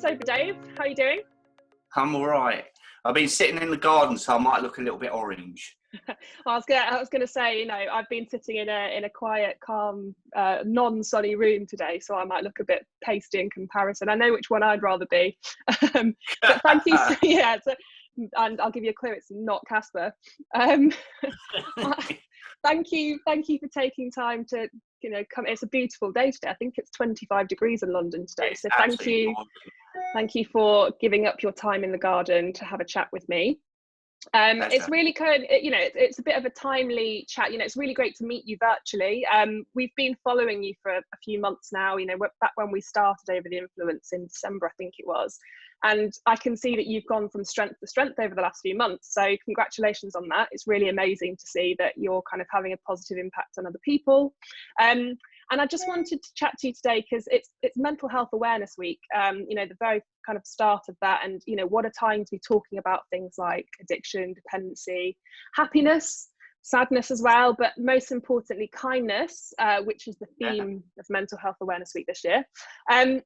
Sober Dave. How are you doing? I'm all right. I've been sitting in the garden, so I might look a little bit orange. I was gonna say, I've been sitting in a quiet, calm, non-sunny room today, so I might look a bit pasty in comparison. I know which one I'd rather be. But thank you. And I'll give you a clue. It's not Casper. Thank you for taking time to come. It's a beautiful day today. I think it's 25 degrees in London today. So thank you for giving up your time in the garden to have a chat with me. It's really good. It's a bit of a timely chat. It's really great to meet you virtually. We've been following you for a few months now. Back when we started Over the Influence in December, I think it was. And I can see that you've gone from strength to strength over the last few months. So congratulations on that. It's really amazing to see that you're kind of having a positive impact on other people. And I just wanted to chat to you today because it's Mental Health Awareness Week, the very kind of start of that. And, what a time to be talking about things like addiction, dependency, happiness, sadness as well, but most importantly, kindness, which is the theme of Mental Health Awareness Week this year. And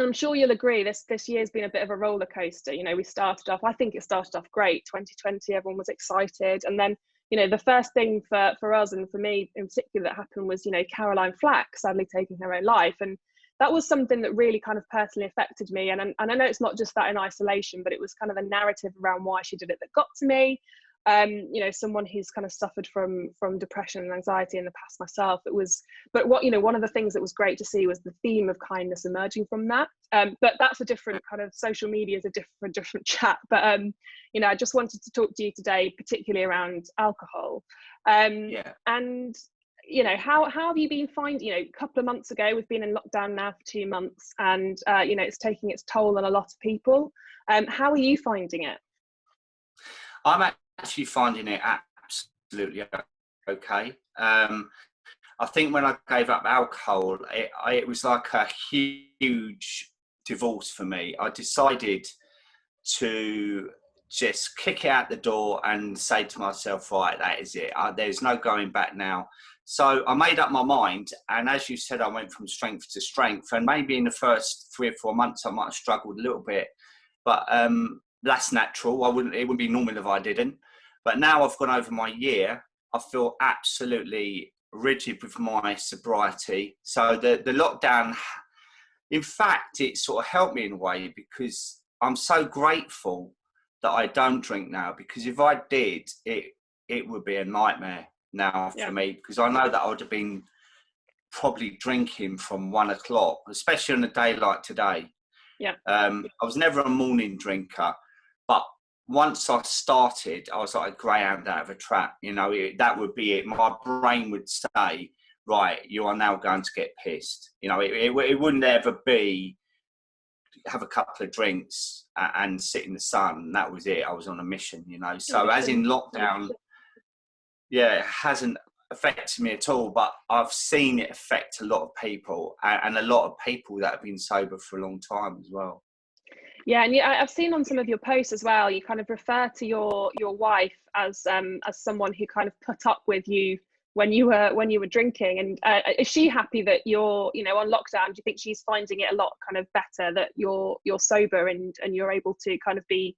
I'm sure you'll agree, this year's been a bit of a roller coaster. I think it started off great, 2020, everyone was excited. And then, the first thing for us and for me in particular that happened was, Caroline Flack sadly taking her own life. And that was something that really kind of personally affected me. And I know it's not just that in isolation, but it was kind of a narrative around why she did it that got to me. Someone who's kind of suffered from depression and anxiety in the past myself. One of the things that was great to see was the theme of kindness emerging from that. But that's a different kind of, social media is a different chat. But I just wanted to talk to you today, particularly around alcohol. And how have you been finding? A couple of months ago, we've been in lockdown now for 2 months, and it's taking its toll on a lot of people. How are you finding it? I'm actually finding it absolutely okay. I think when I gave up alcohol, it was like a huge divorce for me. I decided to just kick it out the door and say to myself, right, that is it. There's no going back now. So I made up my mind. And as you said, I went from strength to strength. And maybe in the first 3 or 4 months, I might have struggled a little bit. But that's natural. It wouldn't be normal if I didn't. But now I've gone over my year, I feel absolutely rigid with my sobriety. So the lockdown, in fact, it sort of helped me in a way because I'm so grateful that I don't drink now, because if I did, it would be a nightmare now for me, because I know that I would have been probably drinking from 1 o'clock, especially on a day like today. I was never a morning drinker, but once I started, I was like a greyhound out of a trap. That would be it. My brain would say, right, you are now going to get pissed. It wouldn't ever be have a couple of drinks and sit in the sun. That was it. I was on a mission, So as in lockdown, it hasn't affected me at all, but I've seen it affect a lot of people and a lot of people that have been sober for a long time as well. Yeah, and I've seen on some of your posts as well, you kind of refer to your wife as someone who kind of put up with you when you were drinking. And is she happy that you're on lockdown? Do you think she's finding it a lot kind of better that you're sober and you're able to kind of be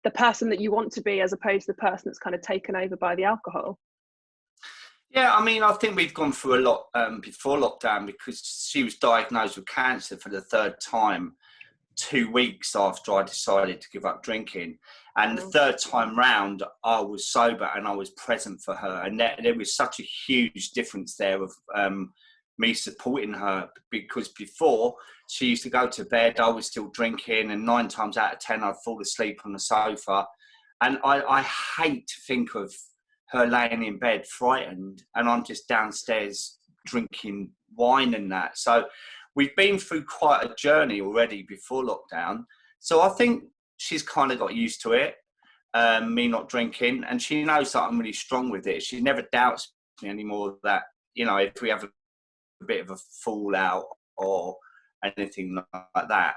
the person that you want to be, as opposed to the person that's kind of taken over by the alcohol? Yeah, I mean, I think we've gone through a lot before lockdown, because she was diagnosed with cancer for the 3rd time 2 weeks after I decided to give up drinking. And the 3rd time round, I was sober and I was present for her. And there was such a huge difference there of me supporting her, because before she used to go to bed, I was still drinking, and 9 times out of 10, I'd fall asleep on the sofa. And I hate to think of her laying in bed frightened and I'm just downstairs drinking wine and that. So we've been through quite a journey already before lockdown. So I think she's kind of got used to it, me not drinking, and she knows that I'm really strong with it. She never doubts me anymore that, if we have a bit of a fallout or anything like that,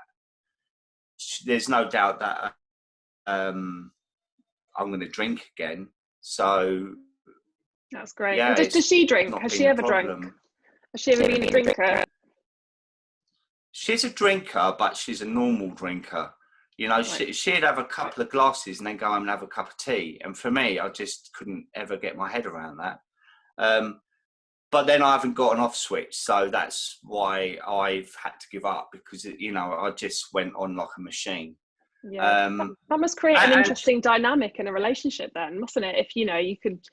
there's no doubt that I'm going to drink again. So that's great. Yeah, does she drink? Has she ever drunk? Has she ever been a drinker? She's a drinker, but she's a normal drinker. You know, Right. she'd have a couple of glasses and then go home and have a cup of tea. And for me, I just couldn't ever get my head around that. Um, but then I haven't got an off switch, so that's why I've had to give up, because you know, I just went on like a machine. Yeah, Um, that must create an and interesting dynamic in a relationship then, mustn't it? If, you know, you could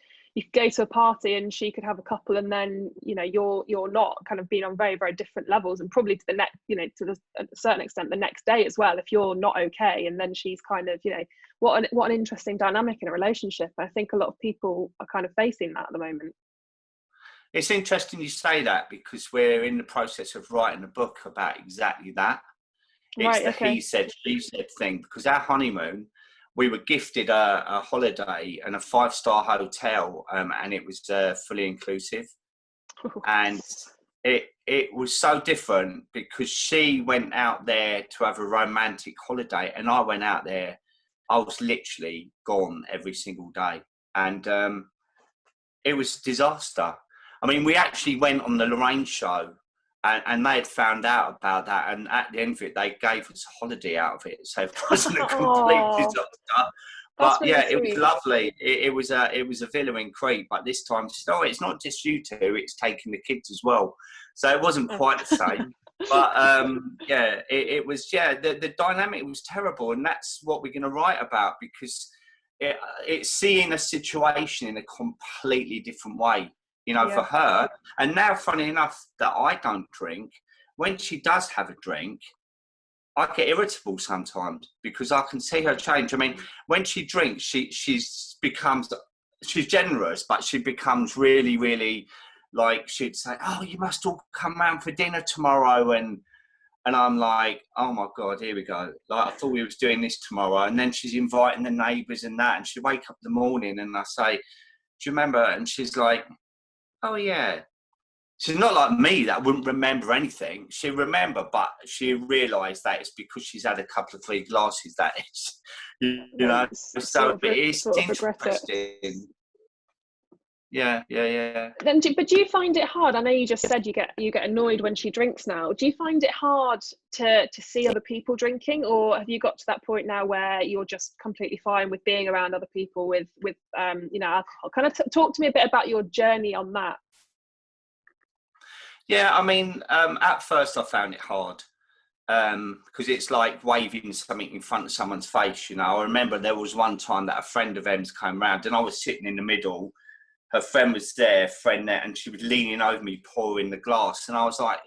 go to a party and she could have a couple, and then, you know, you're not, kind of being on very, very different levels, and probably to the next, you know, to a certain extent the next day as well, if you're not okay, and then she's kind of, you know, what an interesting dynamic in a relationship. I think a lot of people are kind of facing that at the moment. it's interesting you say that, because we're in the process of writing a book about exactly that. It's Right, the he okay. said, she said thing, because our honeymoon, we were gifted a holiday and a 5-star hotel, and it was fully inclusive. And it was so different, because she went out there to have a romantic holiday, and I went out there, I was literally gone every single day. And it was a disaster. I mean, we actually went on the Lorraine show, and they had found out about that, and at the end of it, they gave us a holiday out of it, so it wasn't a complete Oh, disaster. that's But really yeah, it was sweet. lovely. It was a villa in Crete, but this time, oh, it's not just you two; it's taking the kids as well. So it wasn't Oh. quite the same. But yeah, it was. Yeah, the dynamic was terrible, and that's what we're going to write about, because it's seeing a situation in a completely different way, you know, for Yeah. her. And now, funny enough, that I don't drink, when she does have a drink, I get irritable sometimes, because I can see her change. I mean, when she drinks, she's generous, but she becomes really, really, like, she'd say, "Oh, you must all come round for dinner tomorrow," and I'm like, "Oh my God, here we go." Like, I thought we was doing this tomorrow. And then she's inviting the neighbours and that. And she wake up in the morning and I say, "Do you remember?" And she's like, "Oh yeah." She's not like me that wouldn't remember anything. She'll remember, but she realised that it's because she's had a couple of 3 glasses, that is, you Then know. So it's sort of regret it. interesting. Yeah, yeah, yeah. Then, but do you find it hard? I know you just said you get annoyed when she drinks now. Do you find it hard to see other people drinking, or have you got to that point now where you're just completely fine with being around other people with you know, alcohol? Kind of talk to me a bit about your journey on that. Yeah, I mean, at first I found it hard, because it's like waving something in front of someone's face, you know. I remember there was one time that a friend of Em's came round and I was sitting in the middle. Her friend was there, friend there, and she was leaning over me, pouring the glass. And I was like,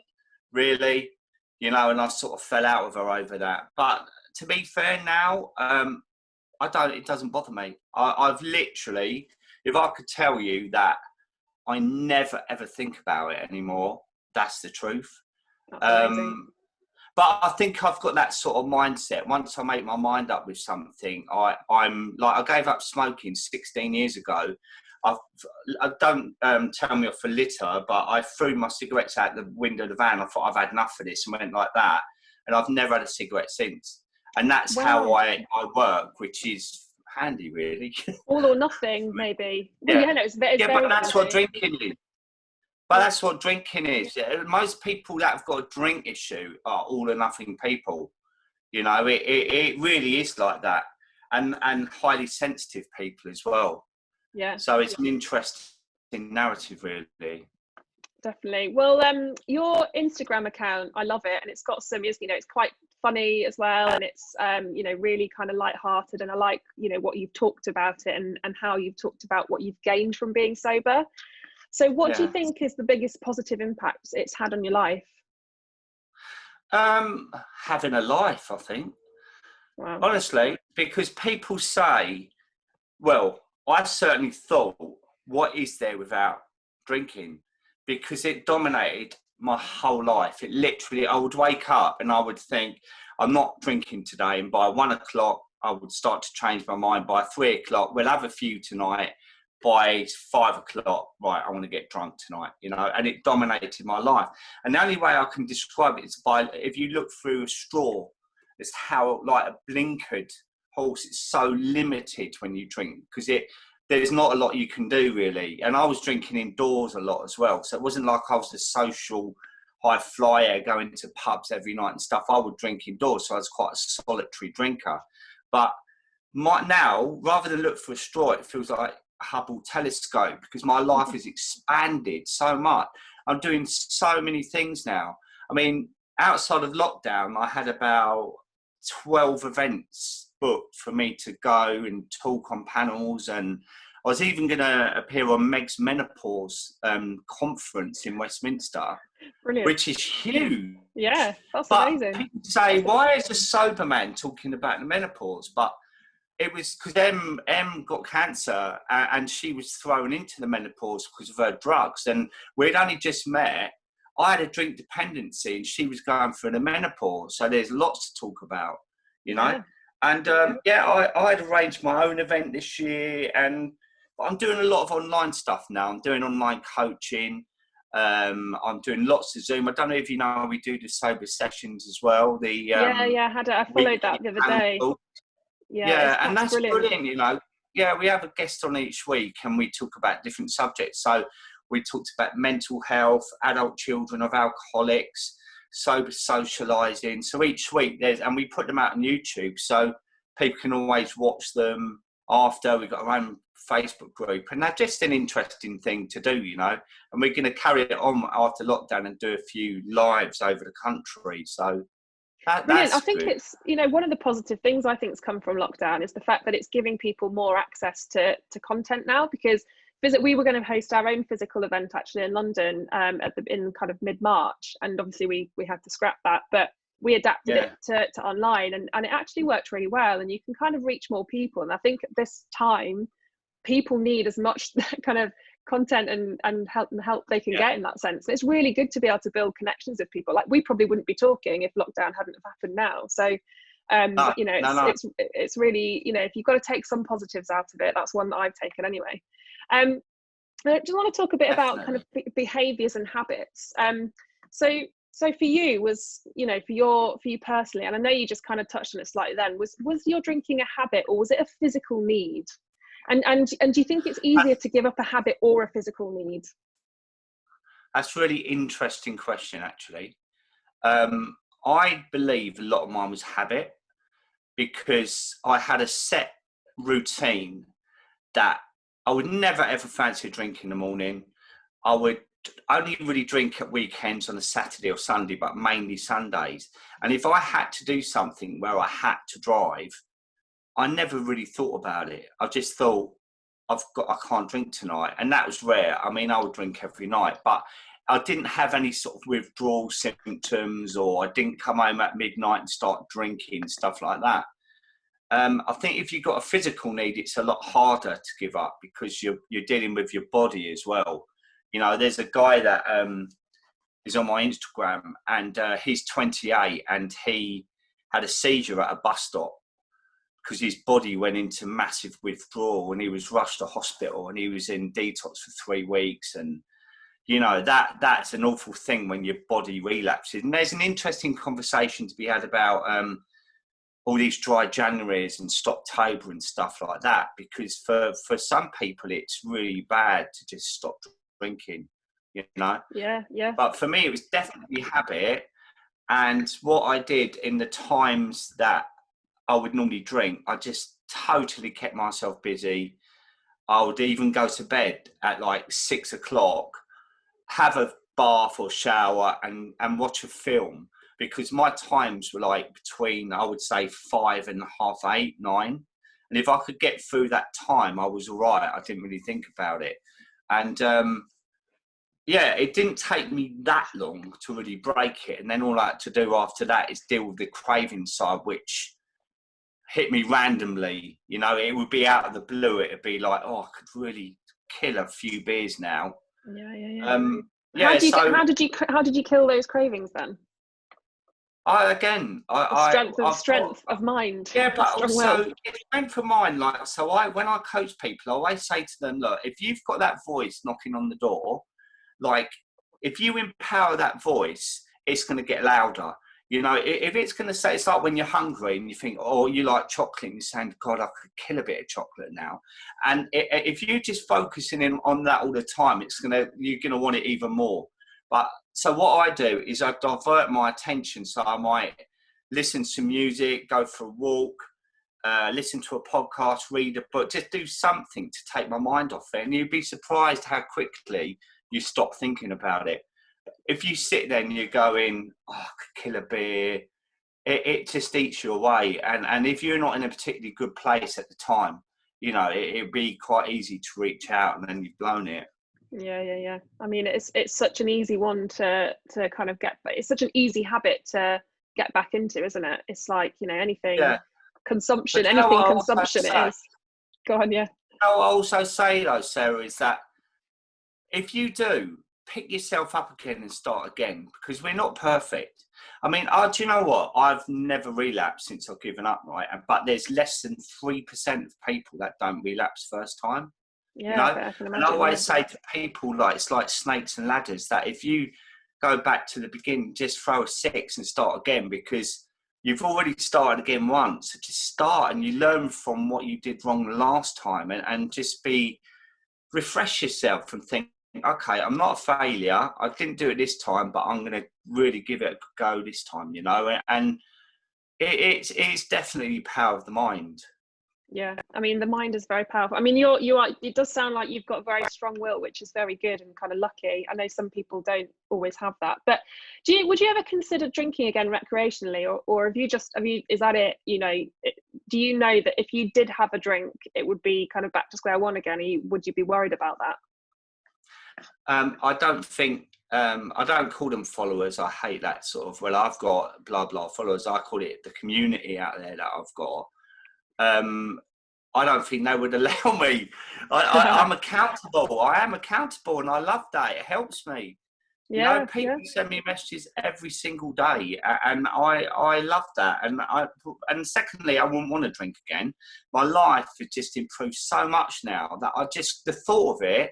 really? You know, and I sort of fell out with her over that. But to be fair now, it doesn't bother me. I've literally, if I could tell you that I never ever think about it anymore, that's the truth. That's amazing. Um, but I think I've got that sort of mindset. Once I make my mind up with something, I'm like, I gave up smoking 16 years ago. I don't tell me off for litter, but I threw my cigarettes out the window of the van. I thought, I've had enough of this, and went like that. And I've never had a cigarette since. And that's how Wow. I work, which is handy, really. All or nothing, maybe. Well, Yeah. yeah, no, it's Yeah, but very that's what handy. drinking is. But Yeah. that's what drinking is. Most people that have got a drink issue are all or nothing people. You know, it really is like that. And highly sensitive people as well. Yeah. So it's an interesting narrative, really. Definitely. Well, your Instagram account, I love it, and it's got some, you know, it's quite funny as well, and it's you know, really kind of light-hearted, and I like, you know, what you've talked about it, and how you've talked about what you've gained from being sober. So, what do you Yeah. think is the biggest positive impact it's had on your life? Having a life, I think. Wow. Honestly, because people say, well, I certainly thought, what is there without drinking? Because it dominated my whole life. It literally, I would wake up and I would think, I'm not drinking today. And by 1 o'clock, I would start to change my mind. By 3 o'clock, we'll have a few tonight. By 5 o'clock, right, I want to get drunk tonight, you know, and it dominated my life. And the only way I can describe it is by, if you look through a straw, it's how, like a blinkered horse, it's so limited when you drink, because there's not a lot you can do really. And I was drinking indoors a lot as well, so it wasn't like I was a social high flyer, going to pubs every night and stuff. I would drink indoors, so I was quite a solitary drinker. But now, rather than look for a straw, it feels like a Hubble telescope, because my life has expanded so much. I'm doing so many things now. I mean, outside of lockdown, I had about 12 events booked for me to go and talk on panels, and I was even going to appear on Meg's menopause conference in Westminster. Brilliant. Which is huge. Yeah, that's amazing. People say, why is a sober man talking about the menopause? But it was because Em got cancer, and she was thrown into the menopause because of her drugs, and we'd only just met. I had a drink dependency, and she was going through the menopause, so there's lots to talk about, you know. Yeah. And I'd arranged my own event this year, and I'm doing a lot of online stuff now. I'm doing online coaching. I'm doing lots of Zoom. I don't know if you know, we do the sober sessions as well. I followed that the other day. And that's brilliant. You know, we have a guest on each week, and we talk about different subjects. So we talked about mental health, adult children of alcoholics, sober socialising. So each week and we put them out on YouTube, so people can always watch them after. We've got our own Facebook group, and that's just an interesting thing to do, you know. And we're going to carry it on after lockdown and do a few lives over the country. So that's I think good. It's, you know, one of the positive things I think has come from lockdown is the fact that it's giving people more access to content now, because we were going to host our own physical event actually in London in kind of mid-March, and obviously we had to scrap that, but we adapted it to online, and it actually worked really well, and you can kind of reach more people. And I think at this time people need as much kind of content and help they can get in that sense. And it's really good to be able to build connections with people. Like, we probably wouldn't be talking if lockdown hadn't have happened now. So it's really, you know, if you've got to take some positives out of it, that's one that I've taken anyway. I just want to talk a bit about kind of behaviors and habits. So for you, was, you know, for you personally, and I know you just kind of touched on it slightly then, was your drinking a habit, or was it a physical need? And do you think it's easier to give up a habit or a physical need? That's a really interesting question, actually. I believe a lot of mine was habit, because I had a set routine that I would never ever fancy a drink in the morning. I would only really drink at weekends on a Saturday or Sunday, but mainly Sundays. And if I had to do something where I had to drive, I never really thought about it. I just thought, I can't drink tonight. And that was rare. I mean, I would drink every night, but I didn't have any sort of withdrawal symptoms, or I didn't come home at midnight and start drinking, stuff like that. I think if you've got a physical need, it's a lot harder to give up, because you're dealing with your body as well. You know, there's a guy that is on my Instagram, and he's 28, and he had a seizure at a bus stop because his body went into massive withdrawal, and he was rushed to hospital, and he was in detox for 3 weeks. And, you know, that's an awful thing when your body relapses. And there's an interesting conversation to be had about all these dry Januaries and Stoptober and stuff like that, because for some people it's really bad to just stop drinking, you know. But for me, it was definitely habit. And what I did in the times that I would normally drink, I just totally kept myself busy. I would even go to bed at like 6 o'clock, have a bath or shower, and watch a film, because my times were like between, I would say, 5 and half 8, 9. And if I could get through that time, I was all right. I didn't really think about it. And it didn't take me that long to really break it. And then all I had to do after that is deal with the craving side, which hit me randomly. You know, it would be out of the blue. It'd be like, oh, I could really kill a few beers now. How did you kill those cravings then? Strength of mind. Yeah, but also it's strength of mind. Like, so when I coach people, I always say to them, look, if you've got that voice knocking on the door, like, if you empower that voice, it's going to get louder. You know, if it's going to say, it's like when you're hungry and you think, oh, you like chocolate, and you're saying, God, I could kill a bit of chocolate now. And if you're just focusing in on that all the time, you're going to want it even more. But so what I do is I divert my attention. So I might listen to music, go for a walk, listen to a podcast, read a book, just do something to take my mind off it. And you'd be surprised how quickly you stop thinking about it. If you sit there and you're going, oh, I could kill a beer, it just eats you away. And if you're not in a particularly good place at the time, you know, it'd be quite easy to reach out and then you've blown it. Yeah. I mean, it's such an easy one to kind of get, but it's such an easy habit to get back into, isn't it? It's like, you know, anything consumption, anything consumption it is. Go on, yeah. I'll also say though, Sarah, is that if you do, pick yourself up again and start again, because we're not perfect. I mean, do you know what? I've never relapsed since I've given up, right? But there's less than 3% of people that don't relapse first time. Yeah, you know? I can imagine, and I always say to people, like, it's like snakes and ladders, that if you go back to the beginning, just throw a 6 and start again, because you've already started again once. So just start and you learn from what you did wrong last time, and just refresh yourself and think, okay, I'm not a failure. I didn't do it this time, but I'm going to really give it a go this time, you know? And it's definitely the power of the mind. Yeah, I mean, the mind is very powerful. I mean, you are, it does sound like you've got very strong will, which is very good and kind of lucky. I know some people don't always have that, but would you ever consider drinking again recreationally, or is that it? You know, do you know that if you did have a drink, it would be kind of back to square one again? Would you be worried about that? I don't think, I don't call them followers. I hate that sort of, well, I've got blah, blah followers. I call it the community out there that I've got. I don't think they would allow me. I'm accountable. I am accountable, and I love that. It helps me. Yeah, you know, people send me messages every single day, and I love that. And secondly, I wouldn't want to drink again. My life has just improved so much now that the thought of it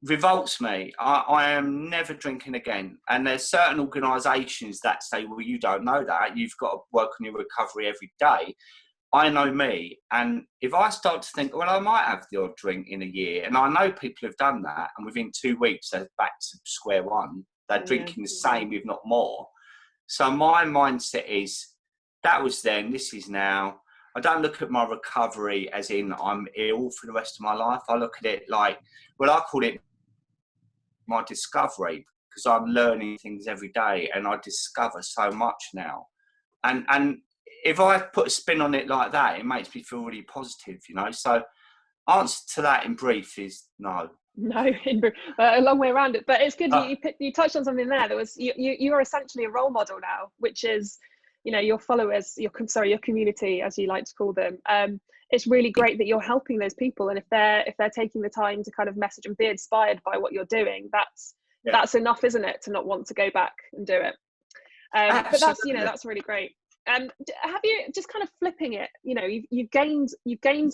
revolts me. I am never drinking again. And there's certain organisations that say, well, you don't know that. You've got to work on your recovery every day. I know me, and if I start to think, well, I might have the odd drink in a year, and I know people have done that, and within 2 weeks they're back to square one. They're drinking the same, if not more. So my mindset is, that was then, this is now. I don't look at my recovery as in I'm ill for the rest of my life. I look at it like, well, I call it my discovery, because I'm learning things every day, and I discover so much now. And if I put a spin on it like that, it makes me feel really positive, you know. So answer to that in brief is no. No, a long way around it. But it's good you touched on something there. That was you are essentially a role model now, which is, you know, your followers, your community, as you like to call them. It's really great that you're helping those people, and if they're taking the time to kind of message and be inspired by what you're doing, that's enough, isn't it, to not want to go back and do it. But that's, you know, that's really great. Have you, just kind of flipping it, you know, you've gained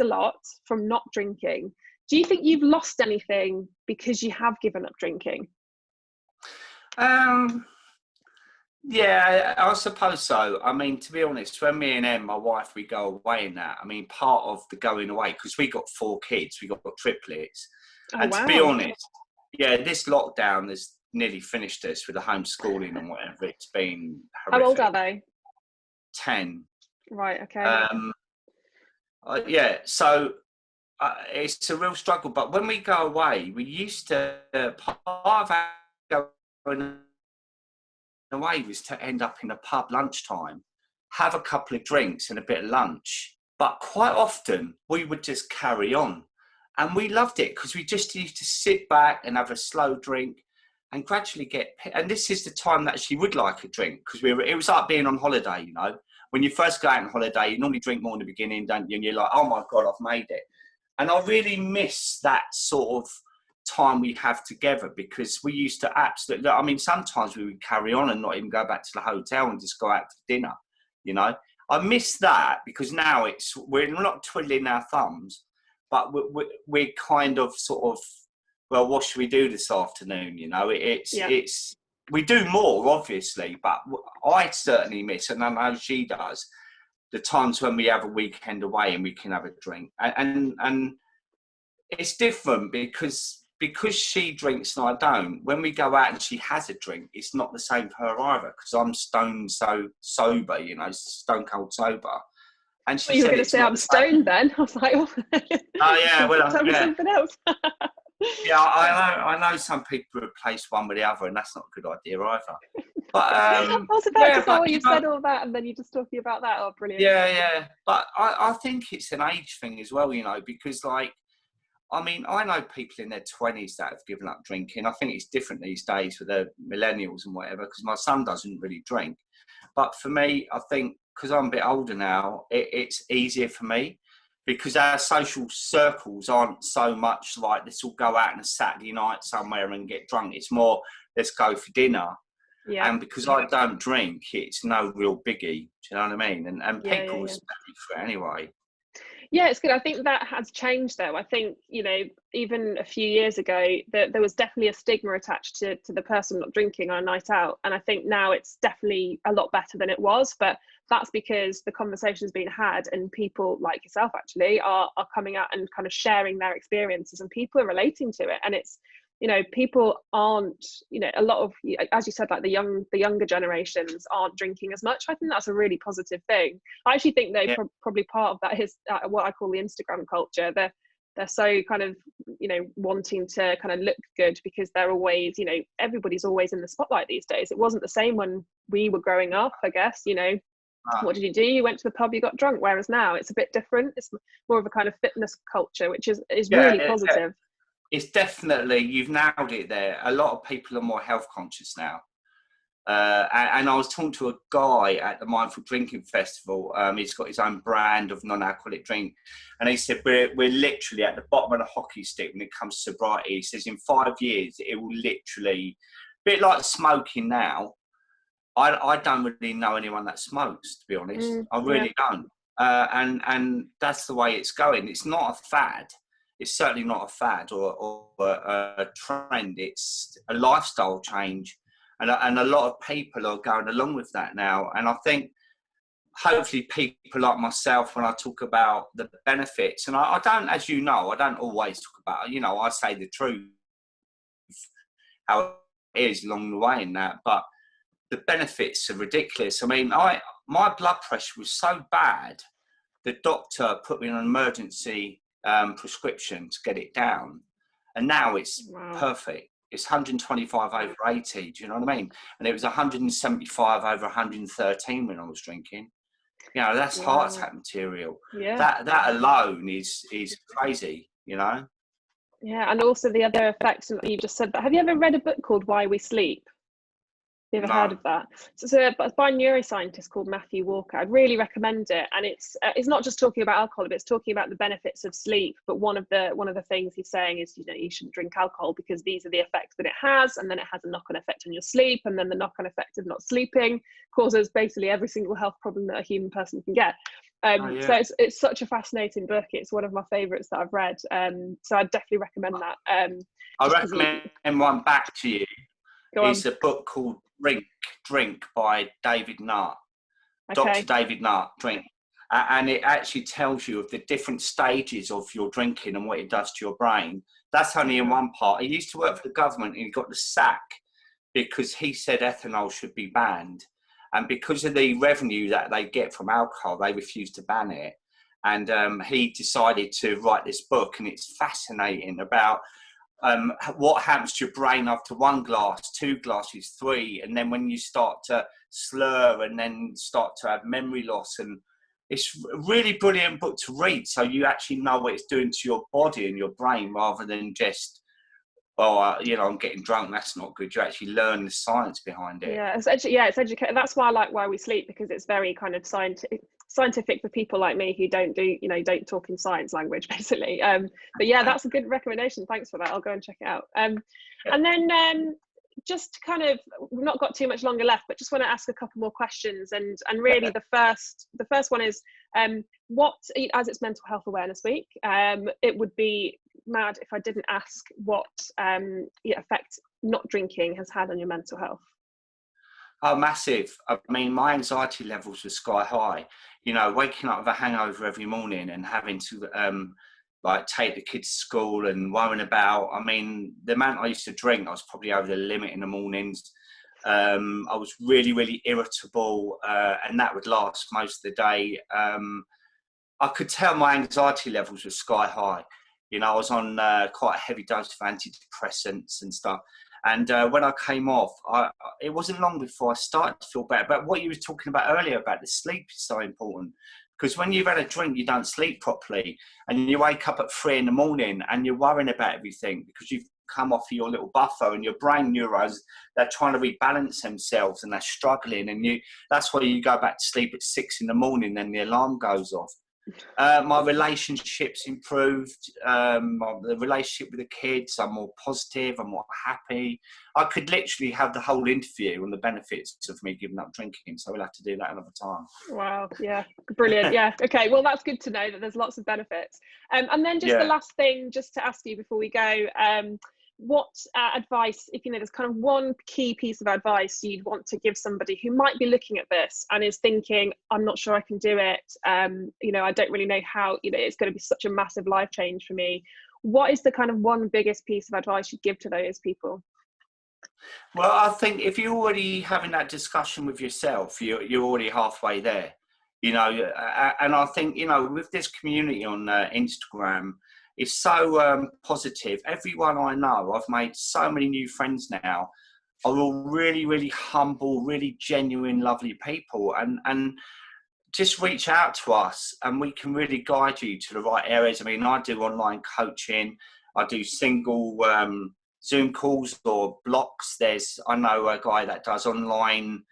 a lot from not drinking. Do you think you've lost anything because you have given up drinking? Yeah, I suppose so. I mean, to be honest, when me and Em, my wife, we go away in that, I mean, part of the going away, because we got 4 kids, we got triplets. And to be honest, yeah, this lockdown has nearly finished us with the homeschooling and whatever. It's been horrific. How old are they? 10. Right, okay. Yeah, so it's a real struggle. But when we go away, we used to, part of our going away was to end up in a pub lunchtime, have a couple of drinks and a bit of lunch. But quite often we would just carry on. And we loved it, because we just used to sit back and have a slow drink and gradually and this is the time that she would like a drink, because it was like being on holiday, you know. When you first go out on holiday, you normally drink more in the beginning, don't you? And you're like, oh my God, I've made it. And I really miss that sort of time we have together, because we used to absolutely, I mean, sometimes we would carry on and not even go back to the hotel and just go out for dinner, you know. I miss that, because now we're not twiddling our thumbs, but we're kind of sort of, well, what should we do this afternoon? You know, it's we do more, obviously, but I certainly miss, and I know she does, the times when we have a weekend away and we can have a drink. And it's different, because because she drinks and I don't, when we go out and she has a drink, it's not the same for her either, because I'm sober, you know, stone cold sober. And she well, you were said going to it's say not I'm the same. stoned then. I was like, oh, Yeah, well, tell me yeah. something else. Yeah, I know some people replace one with the other, and that's not a good idea either. But I was about yeah, to say, but well, you said all that, and then you're just talking about that. Oh, brilliant. yeah. But I think it's an age thing as well, you know, because like, I mean, I know people in their 20s that have given up drinking. I think it's different these days for the millennials and whatever, because my son doesn't really drink. But for me, I think because I'm a bit older now, it's easier for me, because our social circles aren't so much like, let's all go out on a Saturday night somewhere and get drunk. It's more, let's go for dinner. Yeah. And because I don't drink, it's no real biggie. Do you know what I mean? And people respect me for it anyway. Yeah, it's good. I think that has changed, though. I think, you know, even a few years ago, there was definitely a stigma attached to the person not drinking on a night out. And I think now it's definitely a lot better than it was. But that's because the conversation's been had, and people like yourself actually are coming out and kind of sharing their experiences, and people are relating to it. And it's, you know, people aren't, you know, a lot of, as you said, like the younger generations aren't drinking as much. I think that's a really positive thing. I actually think they probably part of that is what I call the Instagram culture. They're so kind of, you know, wanting to kind of look good, because they're always, you know, everybody's always in the spotlight these days. It wasn't the same when we were growing up, I guess. You know, what did you do? You went to the pub, you got drunk. Whereas now it's a bit different. It's more of a kind of fitness culture, which is really positive. It's definitely, you've nailed it there. A lot of people are more health conscious now. And I was talking to a guy at the Mindful Drinking Festival. He's got his own brand of non-alcoholic drink. And he said, we're literally at the bottom of the hockey stick when it comes to sobriety. He says in 5 years, it will literally, a bit like smoking now. I don't really know anyone that smokes, to be honest. I really don't. And that's the way it's going. It's not a fad. It's certainly not a fad or a trend. It's a lifestyle change. And a lot of people are going along with that now. And I think hopefully people like myself, when I talk about the benefits, and I don't, as you know, I don't always talk about, you know, I say the truth, how it is along the way in that. But the benefits are ridiculous. I mean, my blood pressure was so bad, the doctor put me on an emergency prescription to get it down, and now it's perfect. It's 125 over 80. Do you know what I mean? And it was 175 over 113 when I was drinking. You know, that's heart attack material. Yeah. That alone is crazy. You know. Yeah, and also the other effects. You just said that. Have you ever read a book called Why We Sleep? Have you ever heard of that? So it's by a neuroscientist called Matthew Walker. I'd really recommend it. And it's not just talking about alcohol, but it's talking about the benefits of sleep. But one of the things he's saying is, you know, you shouldn't drink alcohol because these are the effects that it has, and then it has a knock-on effect on your sleep, and then the knock-on effect of not sleeping causes basically every single health problem that a human person can get. So it's such a fascinating book. It's one of my favourites that I've read. So I'd definitely recommend that. I recommend one back to you. It's a book called Drink by David Nutt. Dr. David Nutt, Drink. And it actually tells you of the different stages of your drinking and what it does to your brain. That's only in one part. He used to work for the government, and he got the sack because he said ethanol should be banned. And because of the revenue that they get from alcohol, they refused to ban it. And he decided to write this book, and it's fascinating about what happens to your brain after 1 glass, 2 glasses, 3, and then when you start to slur and then start to have memory loss. And it's a really brilliant book to read, so you actually know what it's doing to your body and your brain, rather than just, you know, I'm getting drunk, that's not good. You actually learn the science behind it. Yeah, it's educated. That's why I like Why We Sleep, because it's very kind of scientific for people like me who don't talk in science language, basically. But yeah, that's a good recommendation. Thanks for that. I'll go and check it out. And then just kind of, we've not got too much longer left, but just want to ask a couple more questions. And really the first one is, what, as it's Mental Health Awareness Week, it would be mad if I didn't ask what effect not drinking has had on your mental health. Oh, massive. I mean, my anxiety levels were sky high. You know, waking up with a hangover every morning and having to like take the kids to school and worrying about, I mean, the amount I used to drink, I was probably over the limit in the mornings. I was really, really irritable, and that would last most of the day. I could tell my anxiety levels were sky high. You know, I was on quite a heavy dose of antidepressants and stuff. And when I came off, it wasn't long before I started to feel better. But what you were talking about earlier about the sleep is so important. Because when you've had a drink, you don't sleep properly. And you wake up at 3 a.m. and you're worrying about everything because you've come off of your little buffer, and your brain neurons, they're trying to rebalance themselves and they're struggling. And that's why you go back to sleep at 6 a.m, then the alarm goes off. My relationships improved, the relationship with the kids, I'm more positive, I'm more happy. I could literally have the whole interview on the benefits of me giving up drinking, so we'll have to do that another time. Wow, yeah, brilliant. Yeah, okay, well, that's good to know that there's lots of benefits. And then just the last thing, just to ask you before we go, what advice, if you know, there's kind of one key piece of advice you'd want to give somebody who might be looking at this and is thinking, I'm not sure I can do it, you know, I don't really know how, you know, it's going to be such a massive life change for me. What is the kind of one biggest piece of advice you'd give to those people? Well, I think if you're already having that discussion with yourself, you're already halfway there, you know. And I think, you know, with this community on Instagram, it's so positive. Everyone I know, I've made so many new friends now, are all really, really humble, really genuine, lovely people. And just reach out to us and we can really guide you to the right areas. I mean, I do online coaching. I do single Zoom calls or blocks. I know a guy that does online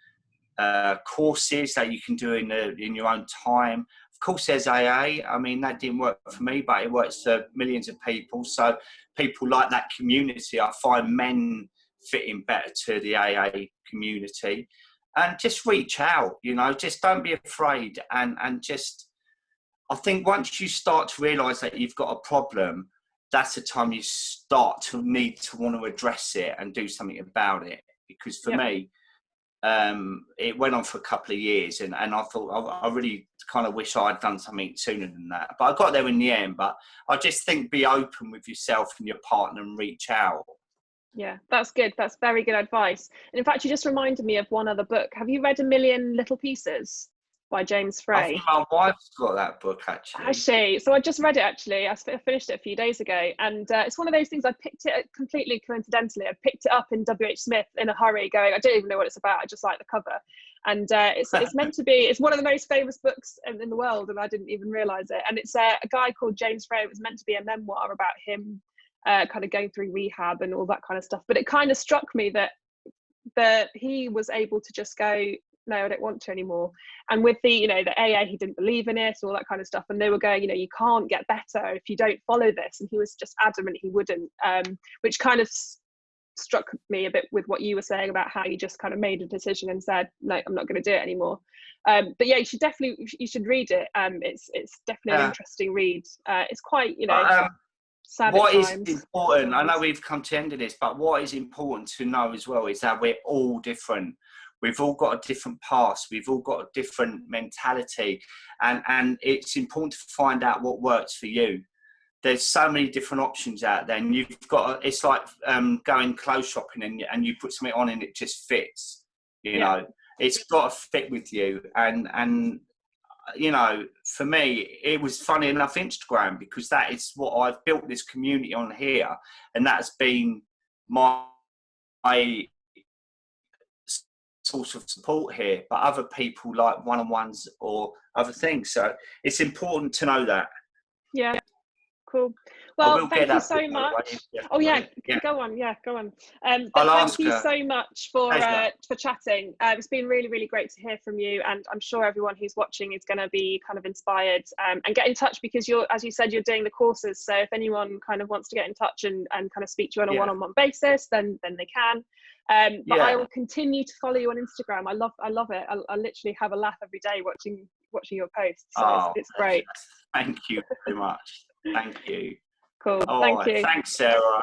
courses that you can do in your own time. Of course, there's AA. I mean, that didn't work for me, but it works for millions of people. So people like that community. I find men fitting better to the AA community. And just reach out, you know, just don't be afraid. And just, I think once you start to realise that you've got a problem, that's the time you start to need to want to address it and do something about it. Because for me, it went on for a couple of years, and I thought I really kind of wish I'd done something sooner than that. But I got there in the end. But I just think be open with yourself and your partner and reach out. Yeah, that's good. That's very good advice. And in fact, you just reminded me of one other book. Have you read A Million Little Pieces by James Frey? I think my wife's got that book, actually. Has she? So I just read it, actually. I finished it a few days ago. And it's one of those things, I picked it completely coincidentally. I picked it up in W.H. Smith in a hurry going, I don't even know what it's about. I just like the cover. And it's meant to be, it's one of the most famous books in the world, and I didn't even realise it. And it's a guy called James Frey. It was meant to be a memoir about him kind of going through rehab and all that kind of stuff. But it kind of struck me that he was able to just go, no, I don't want to anymore. And with the, you know, the AA, he didn't believe in it, all that kind of stuff. And they were going, you know, you can't get better if you don't follow this. And he was just adamant he wouldn't, which kind of struck me a bit with what you were saying about how you just kind of made a decision and said, no, I'm not going to do it anymore. But yeah, you should read it. It's definitely an interesting read. It's quite, you know, sad what at is times. important, I know we've come to the end of this, but what is important to know as well is that we're all different. We've all got a different past. We've all got a different mentality. And it's important to find out what works for you. There's so many different options out there. And you've got, it's like going clothes shopping and you put something on and it just fits. You know, it's got to fit with you. And you know, for me, it was funny enough Instagram, because that is what I've built this community on here. And that's been my source of support here, but other people like one-on-ones or other things. So it's important to know that. Yeah, cool. Well, thank you so much. Oh yeah, go on. Yeah, go on. Thank you so much for chatting. It's been really, really great to hear from you, and I'm sure everyone who's watching is going to be kind of inspired and get in touch, because you're, as you said, you're doing the courses. So if anyone kind of wants to get in touch and kind of speak to you on a one-on-one basis, then they can. But I will continue to follow you on Instagram. I love it. I literally have a laugh every day watching your posts. So it's great. Thank you very much. Thank you. Cool. Thank you. Thanks, Sarah.